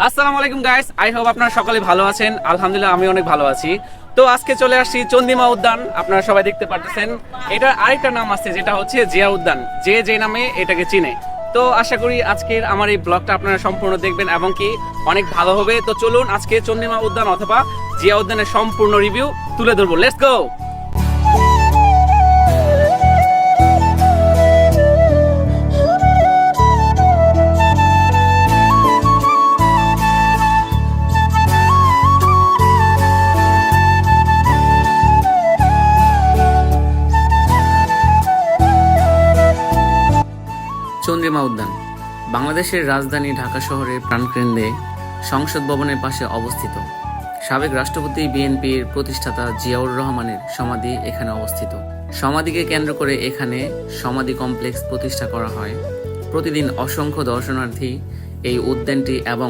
আসসালামু আলাইকুম guys, I hope আপনারা সকলে ভালো আছেন। আলহামদুলিল্লাহ আমি অনেক ভালো আছি। তো আজকে চলে আসছি চন্দ্রিমা উদ্যান। আপনারা সবাই দেখতে পারতেছেন এটার আরেকটা নাম আছে, যেটা হচ্ছে জিয়া উদ্যান, যে নামে এটাকে চিনে। তো আশা করি আজকের আমার এই ব্লগটা আপনারা সম্পূর্ণ দেখবেন এবং কি অনেক ভালো হবে। তো চলুন আজকে চন্দ্রিমা উদ্যান অথবা জিয়া উদ্যানের সম্পূর্ণ রিভিউ তুলে ধরবো। Let's go. চন্দ্রিমা উদ্যান বাংলাদেশের রাজধানী ঢাকা শহরের প্রাণকেন্দ্রে সংসদ ভবনের পাশে অবস্থিত। সাবেক রাষ্ট্রপতি বিএনপির প্রতিষ্ঠাতা জিয়াউর রহমানের সমাধি এখানে অবস্থিত। সমাধিকে কেন্দ্র করে এখানে সমাধি কমপ্লেক্স প্রতিষ্ঠা করা হয়। প্রতিদিন অসংখ্য দর্শনার্থী এই উদ্যানটি এবং